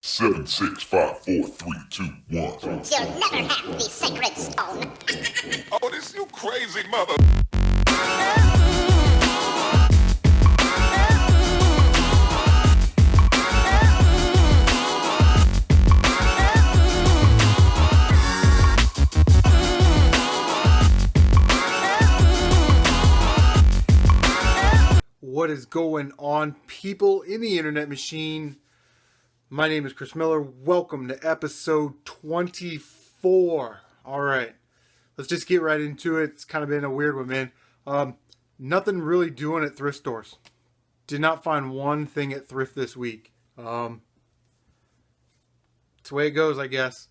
Seven, 6, 5, 4, 3, 2, 1. You'll never have the sacred stone. Oh, this you crazy mother. What is going on, people in the internet machine? My name is Chris Miller. Welcome to episode 24. All right, let's just get right into it. It's kind of been a weird one, man. Nothing really doing at thrift stores. Did not find one thing at Thrift this week. It's the way it goes, I guess.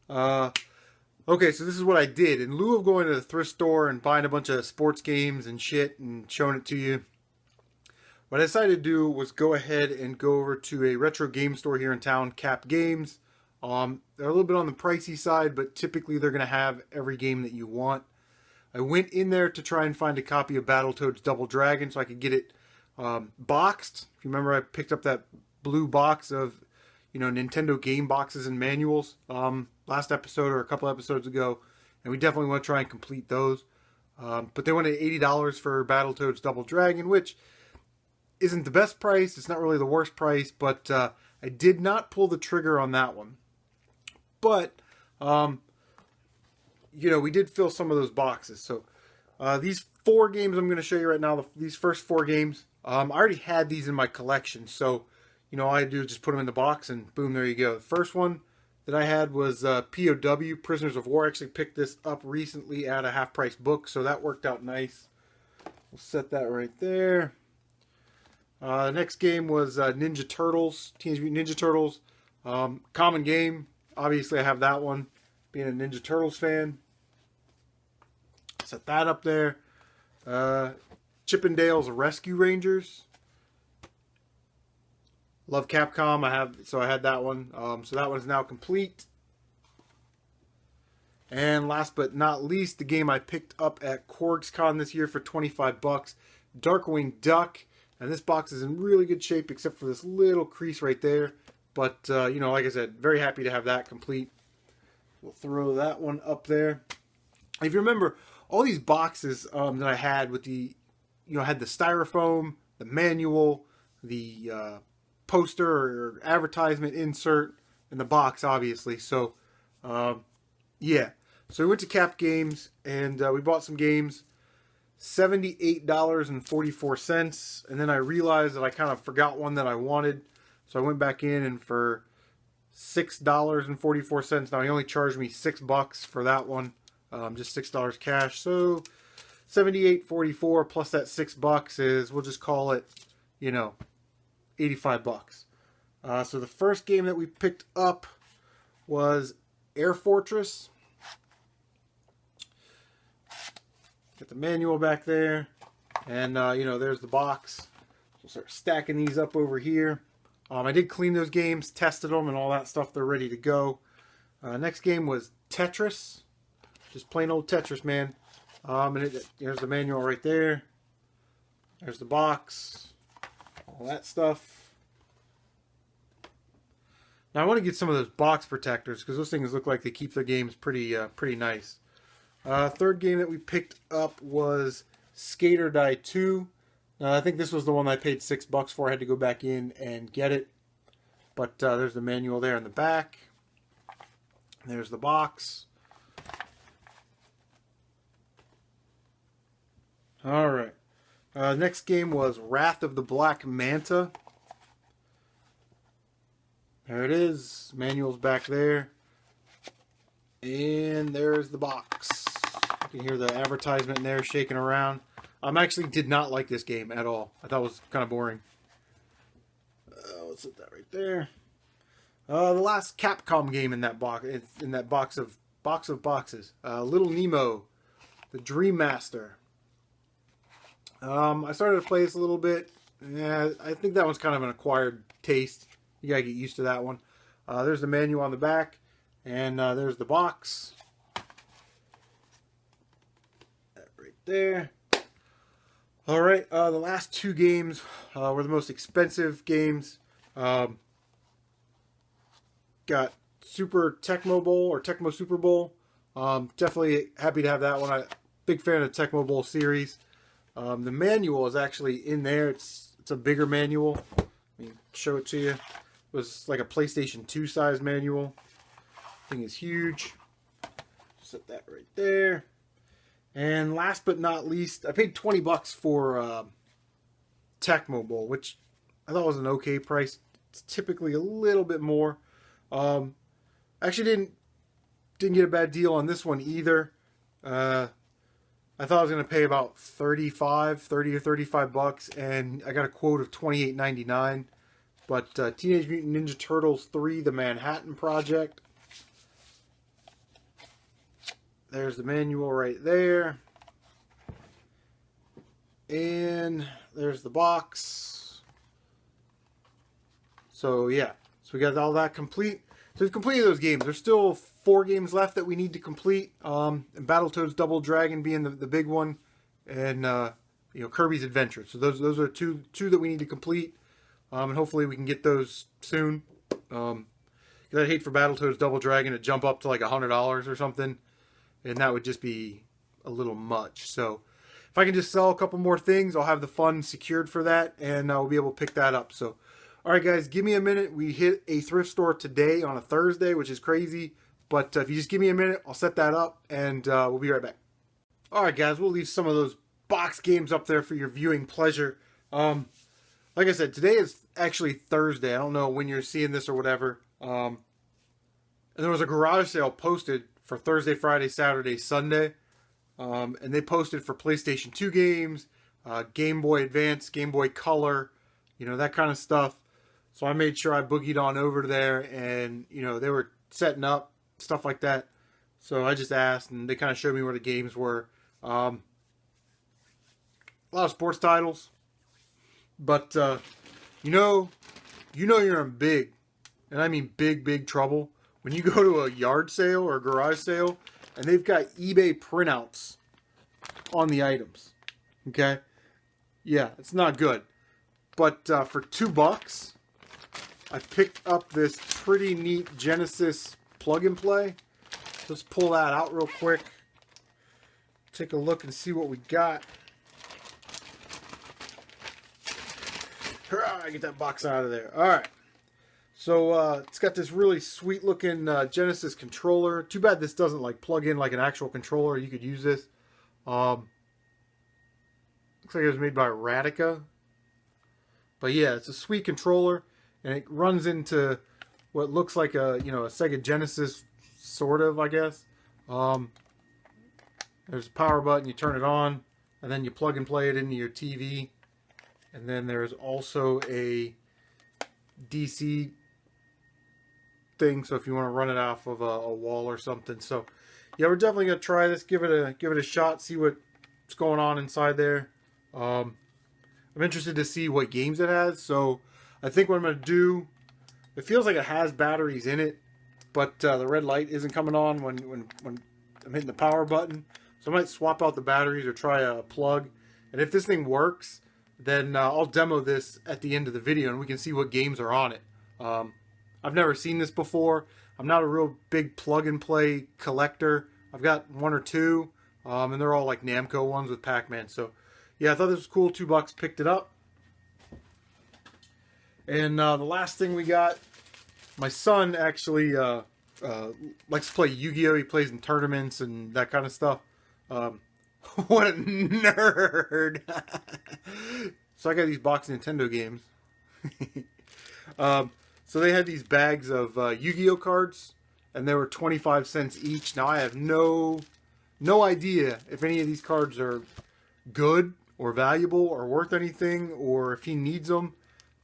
Okay, so this is what I did. In lieu of going to the thrift store and buying a bunch of sports games and shit and showing it to you, what I decided to do was go ahead and go over to a retro game store here in town, Cap Games. They're a little bit on the pricey side, but typically they're going to have every game that you want. I went in there to try and find a copy of Battletoads Double Dragon so I could get it boxed. If you remember, I picked up that blue box of, Nintendo game boxes and manuals last episode or a couple episodes ago, and we definitely want to try and complete those. But they wanted $80 for Battletoads Double Dragon, which isn't the best price. It's not really the worst price, but I did not pull the trigger on that one. But, we did fill some of those boxes. So these 4 games I'm going to show you right now, these first 4 games, I already had these in my collection. So, all I do is just put them in the box and boom, there you go. The first one that I had was POW, Prisoners of War. I actually picked this up recently at a half-price book, so that worked out nice. We'll set that right there. The next game was Ninja Turtles, Teenage Mutant Ninja Turtles. Common game. Obviously, I have that one, being a Ninja Turtles fan. Set that up there. Chippendales Rescue Rangers. Love Capcom. I had that one. So that one is now complete. And last but not least, the game I picked up at CorgsCon this year for $25. Darkwing Duck. And this box is in really good shape except for this little crease right there. But, like I said, very happy to have that complete. We'll throw that one up there. If you remember, all these boxes that I had with the, had the styrofoam, the manual, the poster or advertisement insert, and the box, obviously. So, yeah. So we went to Cap Games, and we bought some games. $78.44, and then I realized that I kind of forgot one that I wanted, so I went back in, and for $6.44, now he only charged me $6 for that one, just $6 cash, so $78.44 plus that $6 is, we'll just call it, $85. So the first game that we picked up was Air Fortress. Got the manual back there, and there's the box. We'll start stacking these up over here. I did clean those games, tested them, and all that stuff. They're ready to go. Next game was Tetris, just plain old Tetris, man. There's the manual right there. There's the box, all that stuff. Now I want to get some of those box protectors because those things look like they keep their games pretty nice. Third game that we picked up was Skate or Die 2. I think this was the one I paid $6 for. I had to go back in and get it. But there's the manual there in the back. There's the box. Alright. Next game was Wrath of the Black Manta. There it is. Manual's back there. And there's the box. You can hear the advertisement in there shaking around. I actually did not like this game at all. I thought it was kind of boring. Let's put that right there. The last Capcom game in that box, of boxes. Little Nemo, the Dream Master. I started to play this a little bit. Yeah, I think that one's kind of an acquired taste. You gotta get used to that one. There's the manual on the back. And there's the box. That right there. Alright, the last 2 games were the most expensive games. got Super Tecmo Bowl or Tecmo Super Bowl. Definitely happy to have that one. Big fan of the Tecmo Bowl series. The manual is actually in there. It's a bigger manual. Let me show it to you. It was like a PlayStation 2 size manual. Thing is huge. Set that right there. And last but not least, I paid $20 for Tecmo Bowl, which I thought was an okay price. It's typically a little bit more. Actually didn't get a bad deal on this one either. I thought I was going to pay about $30 or $35, and I got a quote of $28.99. But Teenage Mutant Ninja Turtles 3: The Manhattan Project. There's the manual right there. And there's the box. So yeah, so we got all that complete. So we've completed those games. There's still 4 games left that we need to complete. And Battletoads Double Dragon being the big one, and Kirby's Adventure. So those are two that we need to complete, and hopefully we can get those soon. Because I'd hate for Battletoads Double Dragon to jump up to like $100 or something, and that would just be a little much. So if I can just sell a couple more things, I'll have the funds secured for that, and I'll be able to pick that up. So, all right, guys, give me a minute. We hit a thrift store today on a Thursday, which is crazy. But if you just give me a minute, I'll set that up, and we'll be right back. All right, guys, we'll leave some of those box games up there for your viewing pleasure. Like I said, today is actually Thursday. I don't know when you're seeing this or whatever. And there was a garage sale posted for Thursday, Friday, Saturday, Sunday. And they posted for PlayStation 2 games, Game Boy Advance, Game Boy Color, that kind of stuff. So I made sure I boogied on over there, and, they were setting up, stuff like that. So I just asked, and they kind of showed me where the games were. A lot of sports titles. But, you're in big, and I mean big trouble when you go to a yard sale or a garage sale, and they've got eBay printouts on the items. Okay? Yeah, it's not good. But for $2, I picked up this pretty neat Genesis plug and play. Let's pull that out real quick. Take a look and see what we got. Hurrah, get that box out of there. Alright. So it's got this really sweet looking Genesis controller. Too bad this doesn't plug in like an actual controller. You could use this. Looks like it was made by Radica. But yeah, it's a sweet controller, and it runs into what looks like a Sega Genesis, sort of, I guess. There's a power button, you turn it on, and then you plug and play it into your TV. And then there's also a DC thing, so if you want to run it off of a wall or something. So yeah, we're definitely gonna try this, give it a shot, see what's going on inside there. I'm interested to see what games it has. So I think what I'm gonna do, it feels like it has batteries in it, but the red light isn't coming on when I'm hitting the power button. So I might swap out the batteries or try a plug. And if this thing works, then I'll demo this at the end of the video, and we can see what games are on it. I've never seen this before. I'm not a real big plug and play collector. I've got 1 or 2, and they're all like Namco ones with Pac-Man. So yeah, I thought this was cool. $2, picked it up. And the last thing we got, my son actually likes to play Yu-Gi-Oh! He plays in tournaments and that kind of stuff. What a nerd! So I got these box Nintendo games. So they had these bags of Yu-Gi-Oh cards, and they were 25 cents each. Now I have no idea if any of these cards are good or valuable or worth anything, or if he needs them.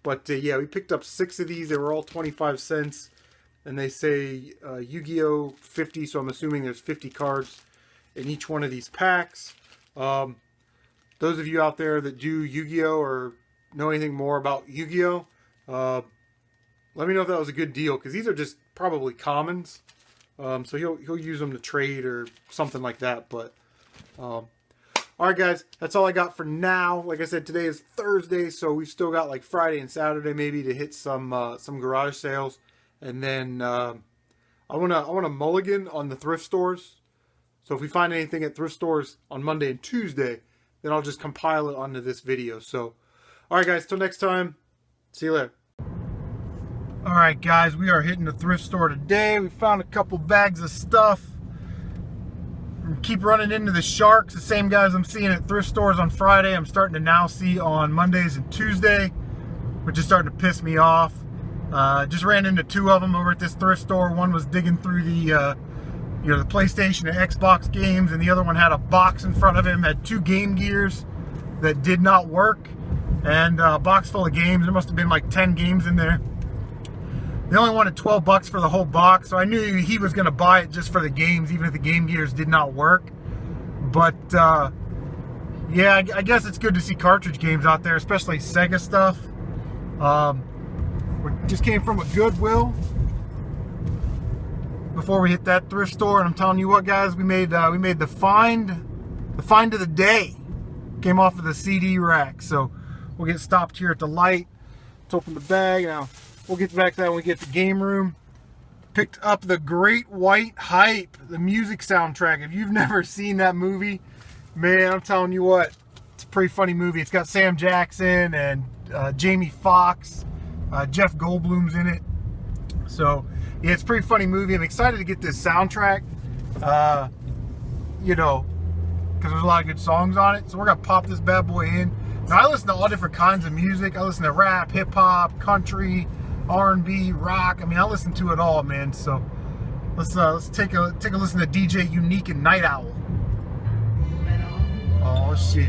But yeah, we picked up 6 of these. They were all 25 cents, and they say Yu-Gi-Oh 50. So I'm assuming there's 50 cards in each one of these packs. Those of you out there that do Yu-Gi-Oh or know anything more about Yu-Gi-Oh, let me know if that was a good deal, because these are just probably commons. So he'll use them to trade or something like that. But alright guys, that's all I got for now. Like I said, today is Thursday, so we've still got like Friday and Saturday maybe to hit some garage sales. and then I wanna mulligan on the thrift stores. So if we find anything at thrift stores on Monday and Tuesday, then I'll just compile it onto this video. So, all right, guys, till next time, see you later. All right, guys, we are hitting the thrift store today. We found a couple bags of stuff. We keep running into the sharks, the same guys I'm seeing at thrift stores on Friday, I'm starting to now see on Mondays and Tuesday, which is starting to piss me off. Just ran into two of them over at this thrift store. One was digging through the the PlayStation and Xbox games, and the other one had a box in front of him, had two Game Gears that did not work, and a box full of games. There must have been like 10 games in there. They only wanted $12 for the whole box, so I knew he was going to buy it just for the games, even if the Game Gears did not work. But yeah, I guess it's good to see cartridge games out there, especially Sega stuff. We just came from a Goodwill before we hit that thrift store, and I'm telling you what, guys, we made the find of the day. Came off of the CD rack, so we'll get stopped here at the light. Let's open the bag now. We'll get back to that when we get to the game room. Picked up the Great White Hype, the music soundtrack. If you've never seen that movie, man, I'm telling you what, it's a pretty funny movie. It's got Sam Jackson and Jamie Foxx, Jeff Goldblum's in it. So yeah, it's a pretty funny movie. I'm excited to get this soundtrack, because there's a lot of good songs on it. So we're gonna pop this bad boy in. Now, I listen to all different kinds of music. I listen to rap, hip hop, country, R&B, rock. I mean, I listen to it all, man. So let's take a listen to DJ Unique and Night Owl. Oh shit.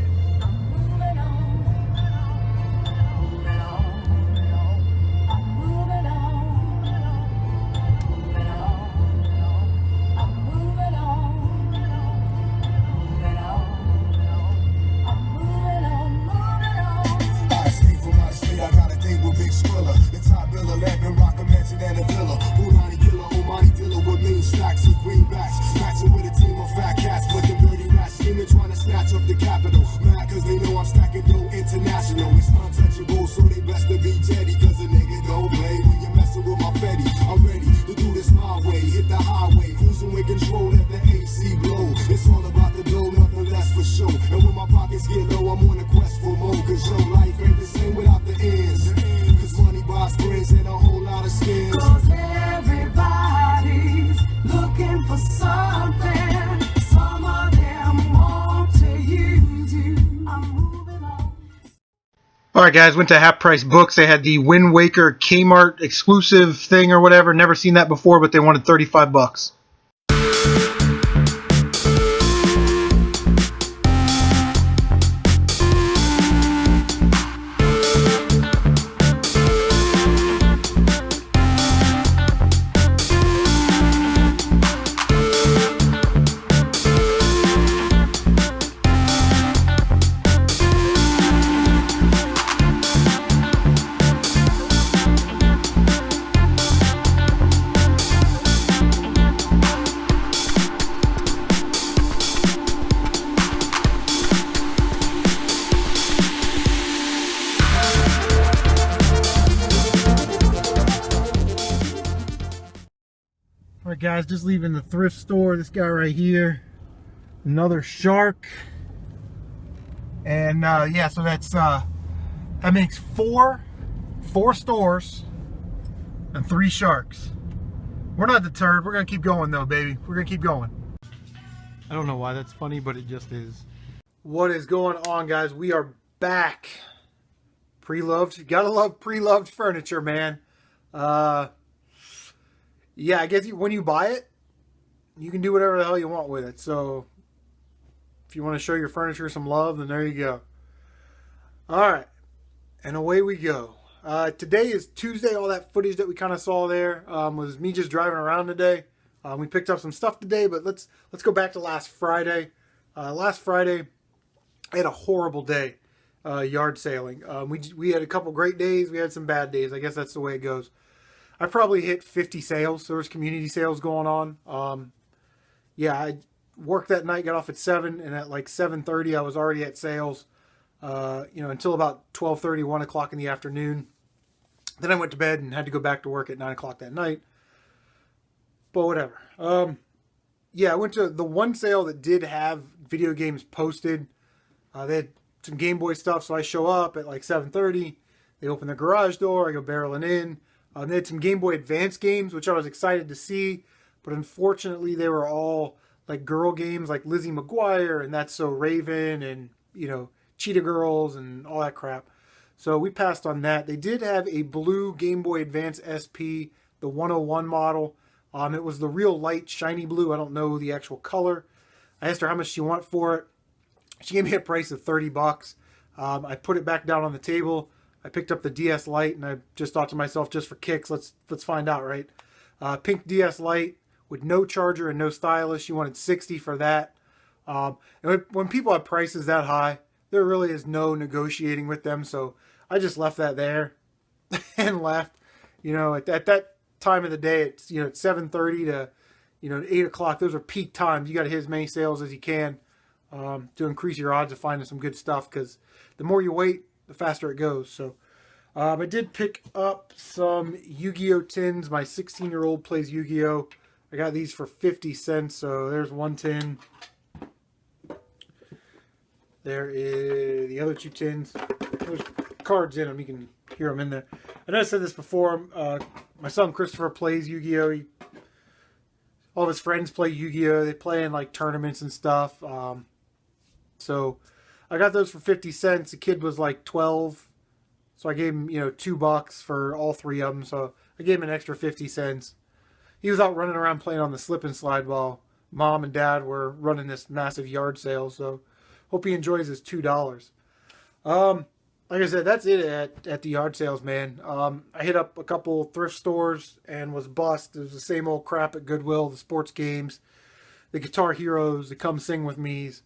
Alright, guys, went to Half Price Books. They had the Wind Waker Kmart exclusive thing or whatever. Never seen that before, but they wanted $35. Alright, guys, just leaving the thrift store. This guy right here, another shark. And yeah, so that's that makes four stores and 3 sharks. We're not deterred. We're gonna keep going though, baby. We're gonna keep going. I don't know why that's funny, but it just is. What is going on, guys? We are back. Pre-loved. You gotta love pre-loved furniture, man. Yeah, I guess when you buy it, you can do whatever the hell you want with it. So if you want to show your furniture some love, then there you go. All right, and away we go. Today is Tuesday. All that footage that we kind of saw there was me just driving around today. We picked up some stuff today, but let's go back to last Friday. Last Friday, I had a horrible day yard sailing. We had a couple great days. We had some bad days. I guess that's the way it goes. I probably hit 50 sales. There was community sales going on. Yeah, I worked that night, got off at 7, and at like 7:30 I was already at sales. Until about 12:30, 1 o'clock in the afternoon. Then I went to bed and had to go back to work at 9 o'clock that night. But whatever. Yeah, I went to the one sale that did have video games posted. They had some Game Boy stuff, so I show up at like 7:30. They open the garage door. I go barreling in. They had some Game Boy Advance games, which I was excited to see. But unfortunately, they were all like girl games like Lizzie McGuire and That's So Raven and, Cheetah Girls and all that crap. So we passed on that. They did have a blue Game Boy Advance SP, the 101 model. It was the real light, shiny blue. I don't know the actual color. I asked her how much she want for it. She gave me a price of $30. I put it back down on the table. I picked up the DS Lite, and I just thought to myself, just for kicks, let's find out, right? Pink DS Lite with no charger and no stylus. She wanted $60 for that. And when people have prices that high, there really is no negotiating with them. So I just left that there and left. At that time of the day, it's 7:30 to 8 o'clock. Those are peak times. You got to hit as many sales as you can to increase your odds of finding some good stuff, because the more you wait, the faster it goes. So I did pick up some Yu-Gi-Oh tins. My 16-year-old plays Yu-Gi-Oh. I got these for 50 cents. So there's one tin. There is the other two tins. There's cards in them. You can hear them in there. I know I said this before. My son Christopher plays Yu-Gi-Oh. All of his friends play Yu-Gi-Oh. They play in like tournaments and stuff. So I got those for 50 cents. The kid was like 12. So I gave him, $2 for all three of them. So I gave him an extra 50 cents. He was out running around playing on the slip and slide while mom and dad were running this massive yard sale. So hope he enjoys his $2. Like I said, that's it at the yard sales, man. I hit up a couple thrift stores and was bust. It was the same old crap at Goodwill, the sports games, the Guitar Heroes, the Come Sing With Me's.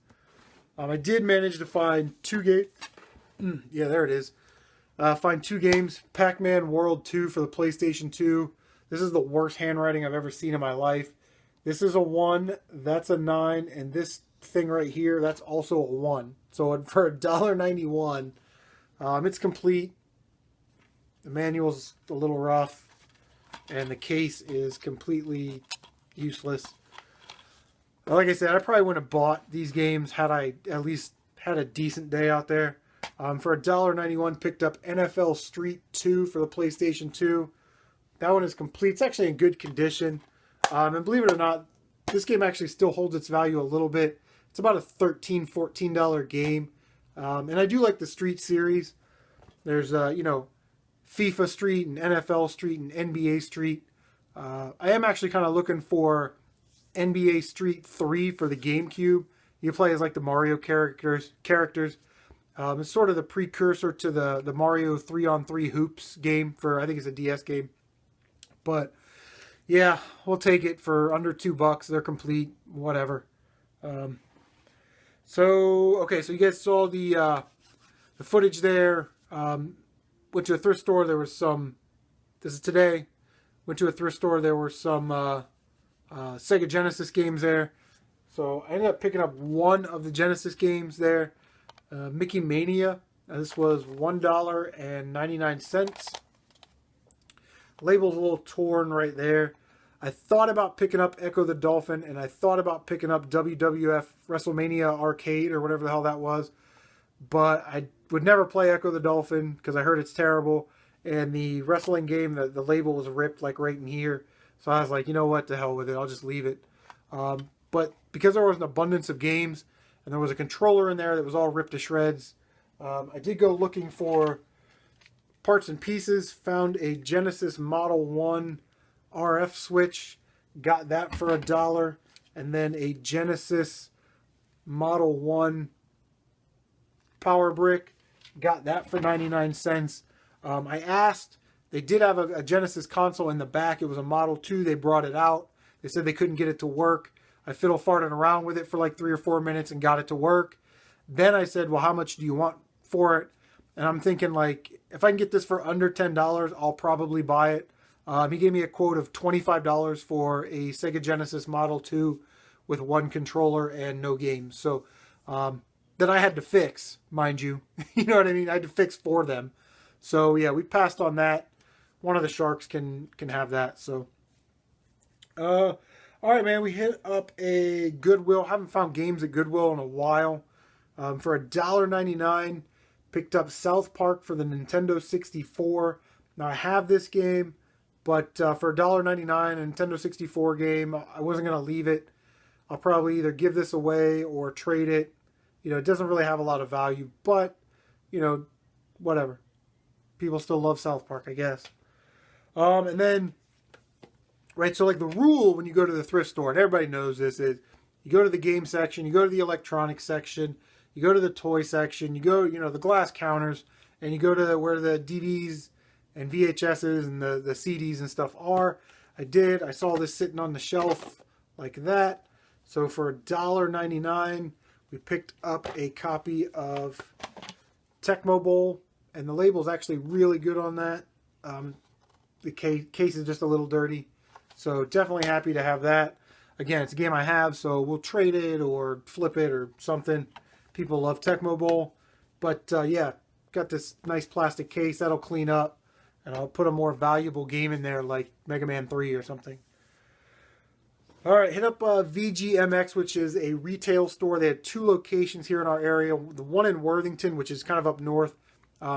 I did manage to find two games. Yeah, there it is. Find two games. Pac-Man World 2 for the PlayStation 2. This is the worst handwriting I've ever seen in my life. This is a 1, that's a 9, and this thing right here, that's also a 1. So for $1.91, it's complete. The manual's a little rough, and the case is completely useless. Like I said, I probably wouldn't have bought these games had I at least had a decent day out there. For $1.91, picked up NFL Street 2 for the PlayStation 2. That one is complete. It's actually in good condition. And believe it or not, this game actually still holds its value a little bit. It's about a $13, $14 game. And I do like the Street series. There's, FIFA Street and NFL Street and NBA Street. I am actually kind of looking for NBA Street 3 for the GameCube. You play as like the Mario characters. It's sort of the precursor to the Mario 3-on-3 Hoops game for, I think it's a DS game. But yeah, we'll take it for under $2. They're complete, whatever. So you guys saw the footage there. Went to a thrift store. There was some. This is today. Went to a thrift store. There were some Sega Genesis games there. So I ended up picking up one of the Genesis games there. Mickey Mania. This was $1.99. Label's a little torn right there. I thought about picking up Echo the Dolphin, and I thought about picking up WWF WrestleMania Arcade or whatever the hell that was. But I would never play Echo the Dolphin because I heard it's terrible. And the wrestling game, the label was ripped like right in here. So I was like, you know what, the hell with it. I'll just leave it. But because there was an abundance of games, and there was a controller in there that was all ripped to shreds, I did go looking for parts and pieces. Found a Genesis Model 1 RF switch. Got that for $1. And then a Genesis Model 1 power brick. Got that for 99 cents. I asked. They did have a Genesis console in the back. It was a Model 2. They brought it out. They said they couldn't get it to work. I fiddle-farted around with it for like 3 or 4 minutes and got it to work. Then I said, well, how much do you want for it? And I'm thinking, like, if I can get this for under $10, I'll probably buy it. He gave me a quote of $25 for a Sega Genesis Model 2 with one controller and no games. So, that I had to fix, mind you. You know what I mean? I had to fix for them. So, yeah, we passed on that. one of the sharks can have that. So, all right, man. We hit up a Goodwill. Haven't found games at Goodwill in a while. For $1.99, picked up South Park for the Nintendo 64. Now I have this game, but for $1.99, a Nintendo 64 game, I wasn't gonna leave it. I'll probably either give this away or trade it. It doesn't really have a lot of value, but whatever. People still love South Park, I guess. And then, right, so like the rule when you go to the thrift store, and everybody knows this, is you go to the game section, you go to the electronics section, you go to the toy section, you go, the glass counters, and you go to where the DVDs and VHSs and the CDs and stuff are. I did. I saw this sitting on the shelf like that. So for $1.99, we picked up a copy of Tecmo Bowl, and the label's actually really good on that. The case is just a little dirty, so definitely happy to have that. Again, it's a game I have, so we'll trade it or flip it or something. People love Tecmo Bowl, but yeah, got this nice plastic case that'll clean up, and I'll put a more valuable game in there, like Mega Man 3 or something. All right, hit up VGMX, which is a retail store. They had 2 locations here in our area. The one in Worthington, which is kind of up north,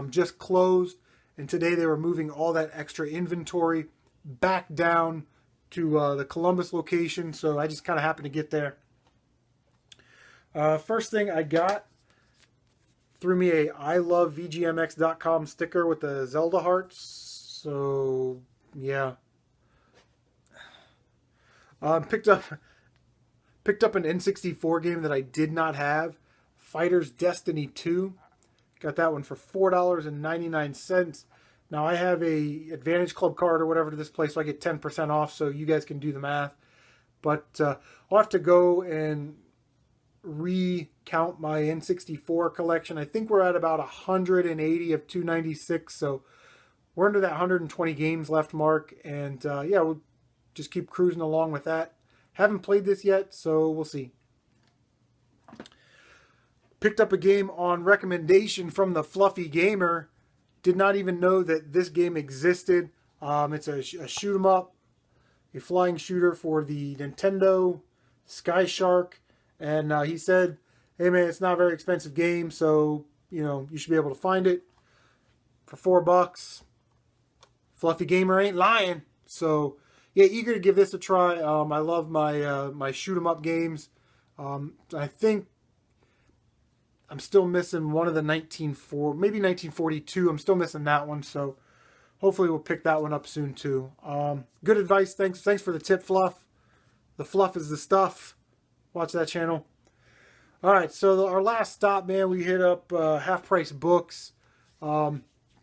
just closed. And today they were moving all that extra inventory back down to the Columbus location. So I just kind of happened to get there. First thing I got, threw me a ILoveVGMX.com sticker with the Zelda hearts. So, yeah. Picked up an N64 game that I did not have, Fighter's Destiny 2. Got that one for $4.99. Now I have a Advantage Club card or whatever to this place, so I get 10% off. So you guys can do the math. But I'll have to go and recount my N64 collection. I think we're at about 180 of 296. So we're under that 120 games left mark, and yeah, we'll just keep cruising along with that. Haven't played this yet, so we'll see. Picked up a game on recommendation from the Fluffy Gamer. Did not even know that this game existed. It's a shoot 'em up, a flying shooter for the Nintendo, Sky Shark. And he said, hey man, it's not a very expensive game, so you should be able to find it for $4. Fluffy Gamer ain't lying. So yeah, eager to give this a try. I love my shoot 'em up games. I think I'm still missing one of the maybe 1942. I'm still missing that one, so hopefully we'll pick that one up soon too. Good advice. Thanks for the tip, Fluff. The fluff is the stuff. Watch that channel. All right, so our last stop, man, we hit up Half Price Books. Kind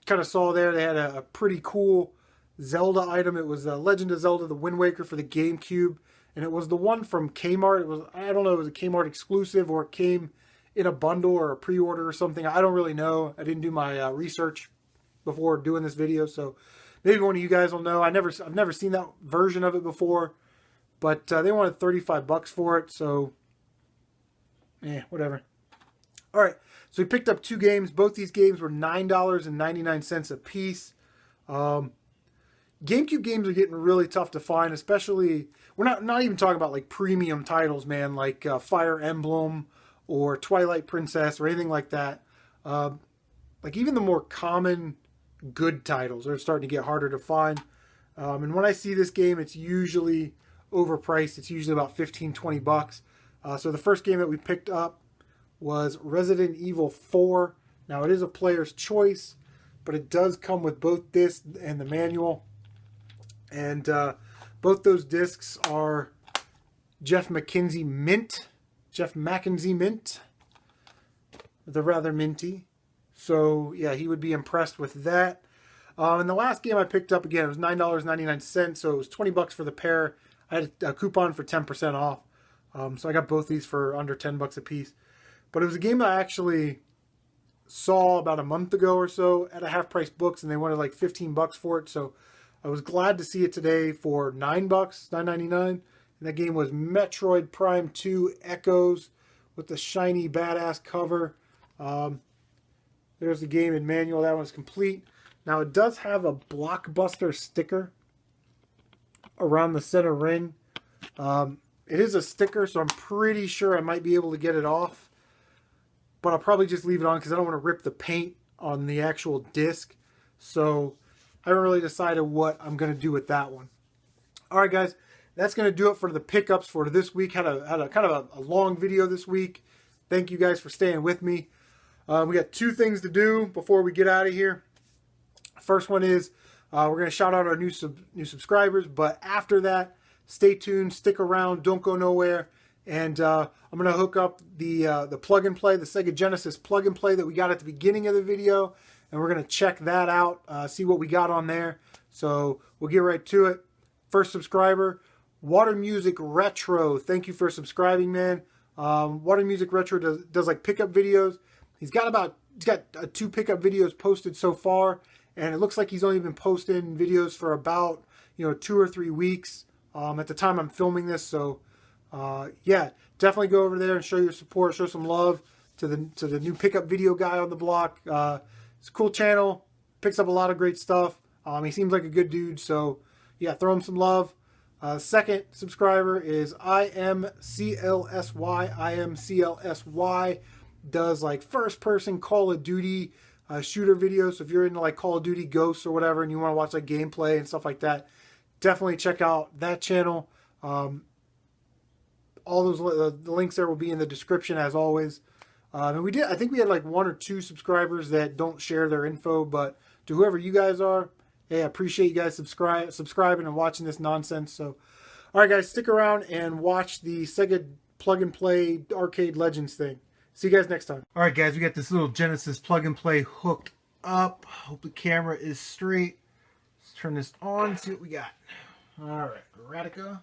of saw there they had a pretty cool Zelda item. It was Legend of Zelda: The Wind Waker for the GameCube, and it was the one from Kmart. It was, I don't know, it was a Kmart exclusive or it came in a bundle or a pre-order or something. I don't really know. I didn't do my research before doing this video, so maybe one of you guys will know. I've never seen that version of it before, but they wanted $35 for it, so whatever. All right, so we picked up 2 games. Both these games were $9.99 a piece. GameCube games are getting really tough to find, especially, we're not even talking about like premium titles, man, like Fire Emblem or Twilight Princess or anything like that. Like even the more common good titles are starting to get harder to find. And when I see this game, it's usually overpriced. It's usually about $15-20. So the first game that we picked up was Resident Evil 4. Now it is a player's choice, but it does come with both this and the manual. And both those discs are Jeff McKenzie mint. They're rather minty. So yeah, he would be impressed with that. And the last game I picked up, again, it was $9.99, so it was $20 for the pair. I had a coupon for 10% off. So I got both these for under $10 a piece. But it was a game that I actually saw about a month ago or so at a Half Price Books, and they wanted like $15 for it. So I was glad to see it today for $9, $9.99. And that game was Metroid Prime 2 Echoes with the shiny badass cover. There's the game in manual. That one's complete. Now it does have a Blockbuster sticker around the center ring. It is a sticker, so I'm pretty sure I might be able to get it off. But I'll probably just leave it on because I don't want to rip the paint on the actual disc. So I haven't really decided what I'm going to do with that one. All right, guys, that's going to do it for the pickups for this week. Had a kind of a long video this week. Thank you guys for staying with me. We got two things to do before we get out of here. First one is we're going to shout out our new subscribers, but after that, stay tuned, stick around, don't go nowhere, and I'm going to hook up the plug and play, the Sega Genesis plug and play that we got at the beginning of the video, and we're going to check that out, see what we got on there. So we'll get right to it. First subscriber, Water Music Retro. Thank you for subscribing, man. Water Music Retro does like pickup videos. He's got 2 pickup videos posted so far, and it looks like he's only been posting videos for about 2 or 3 weeks at the time I'm filming this. So yeah, definitely go over there and show your support, show some love to the new pickup video guy on the block. It's a cool channel, picks up a lot of great stuff. He seems like a good dude, so yeah, throw him some love. Second subscriber is IMCLSY. IMCLSY does like first-person Call of Duty shooter videos. So if you're into like Call of Duty Ghosts or whatever, and you want to watch like gameplay and stuff like that, definitely check out that channel. All those the links there will be in the description as always. And I think we had like 1 or 2 subscribers that don't share their info, but to whoever you guys are, hey, I appreciate you guys subscribing and watching this nonsense. So, all right, guys, stick around and watch the Sega Plug and Play Arcade Legends thing. See you guys next time. All right, guys, we got this little Genesis Plug and Play hooked up. Hope the camera is straight. Let's turn this on, see what we got. All right, Radica.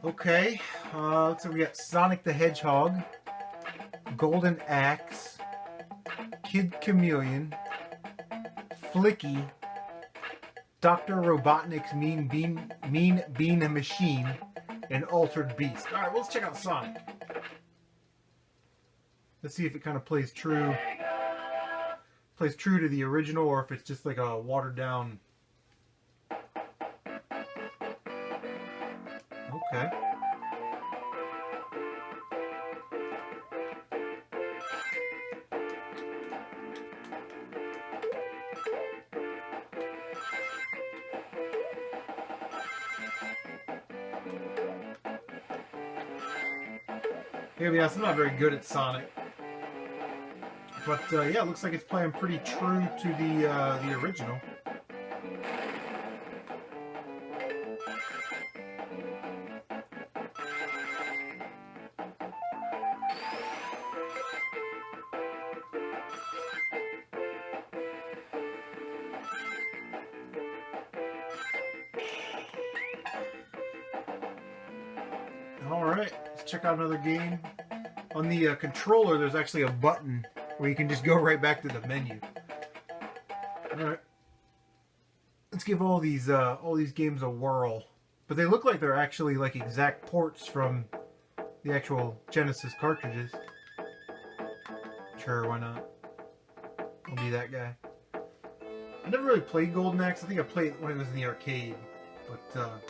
Okay, looks like we got Sonic the Hedgehog, Golden Axe, Kid Chameleon, Flicky, Dr. Robotnik's Mean Bean Machine, and Altered Beast. Alright, well, let's check out Sonic. Let's see if it kind of plays true to the original, or if it's just like a watered down. Okay. Yeah, I'm not very good at Sonic, but yeah, it looks like it's playing pretty true to the original. Alright, let's check out another game. On the controller, there's actually a button where you can just go right back to the menu. Alright. Let's give all these games a whirl. But they look like they're actually like exact ports from the actual Genesis cartridges. Sure, why not? I'll be that guy. I never really played Golden Axe. I think I played it when it was in the arcade. But,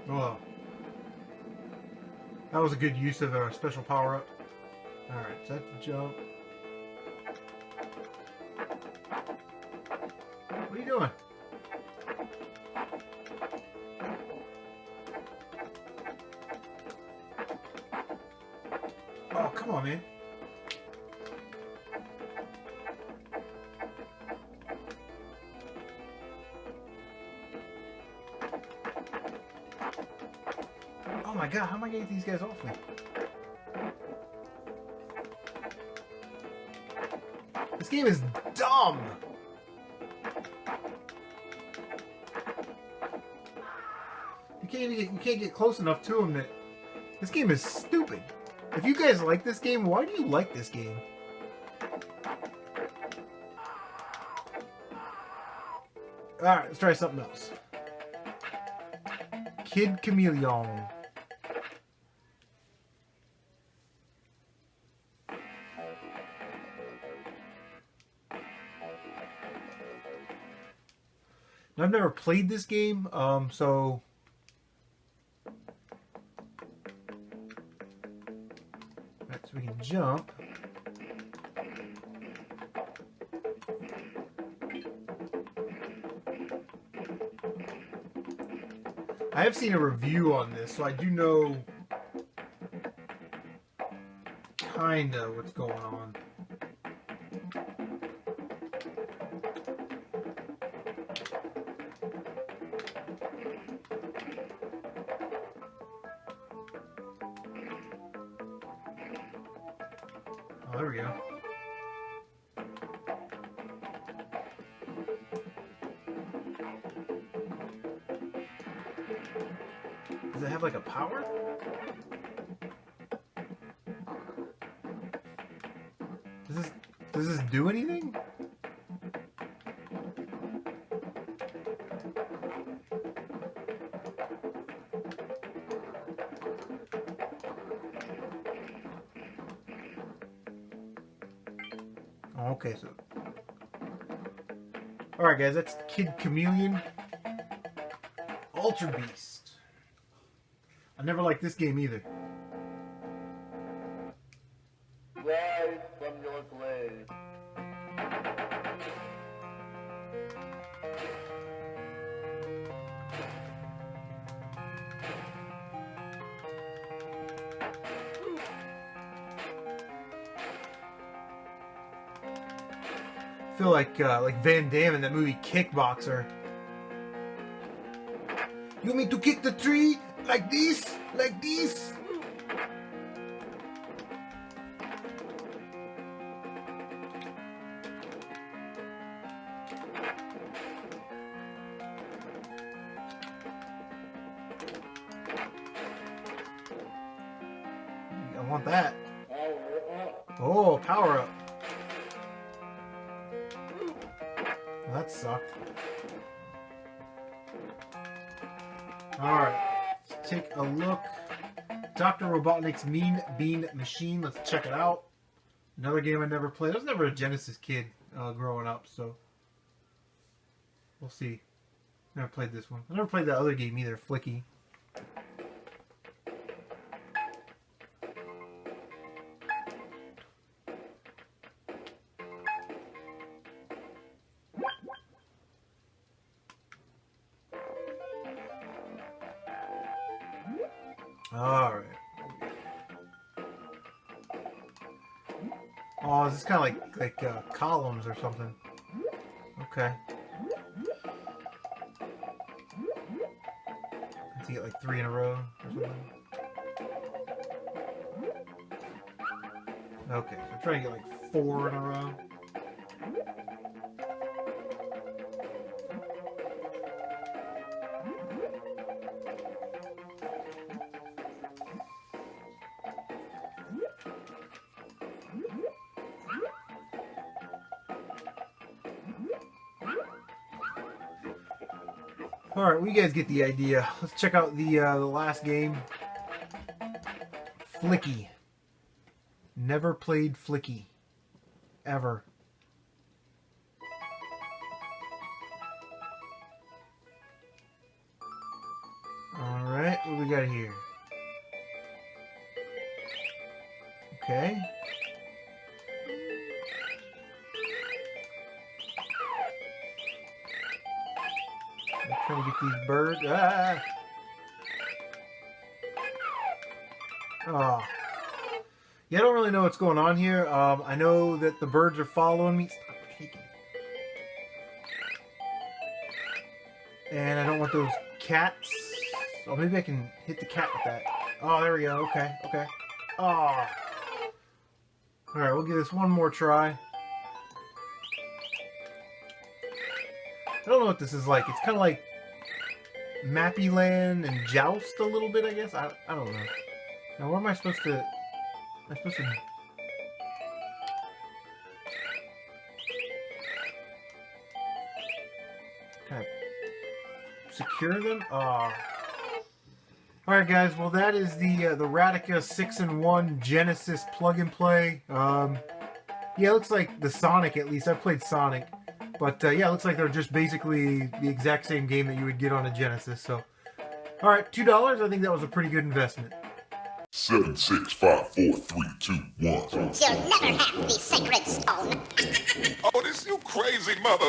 well, that was a good use of a special power-up. Alright, so that's the jump. What are you doing? Oh, come on, man. Oh my god, how am I gonna get these guys off me? This game is dumb! You can't get close enough to him. This game is stupid. If you guys like this game, why do you like this game? Alright, let's try something else. Kid Chameleon. I've never played this game, so we can jump. I have seen a review on this, so I do know kinda what's going on. Oh, there we go. Does it have like a power? Does this do anything? Oh, okay, so alright guys, that's Kid Chameleon. Alter Beast. I never liked this game either. Rise from your grave. I feel like Van Damme in that movie Kickboxer. You want me to kick the tree like this? Like this? I want that. Oh, power up. Well, that sucked. Alright, let's take a look. Dr. Robotnik's Mean Bean Machine. Let's check it out. Another game I never played. I was never a Genesis kid growing up, so we'll see. Never played this one. I never played that other game either, Flicky. Alright. Oh, this is kind of like columns or something. Okay. Let's get like 3 in a row or something. Okay, so try to get like 4 in a row. Alright, well, you guys get the idea. Let's check out the last game. Flicky. Never played Flicky. Ever. Alright, what we got here? Okay. I'm trying to get these birds. Ah! Oh. Yeah, I don't really know what's going on here. I know that the birds are following me. Stop shaking. And I don't want those cats. Oh, maybe I can hit the cat with that. Oh, there we go. Okay, okay. Oh. Alright, we'll give this one more try. I don't know what this is like. It's kind of like Mappy Land and Joust a little bit, I guess. I don't know. Now, where am I supposed to... I'm supposed to... kind of secure them? Oh. Alright guys, well that is the Radica 6-in-1 Genesis plug and play. Yeah, it looks like the Sonic at least. I've played Sonic. But yeah, it looks like they're just basically the exact same game that you would get on a Genesis. So, all right, $2. I think that was a pretty good investment. 7, 6, 5, 4, 3, 2, 1. You'll never have the sacred stone. Oh, this you crazy mother.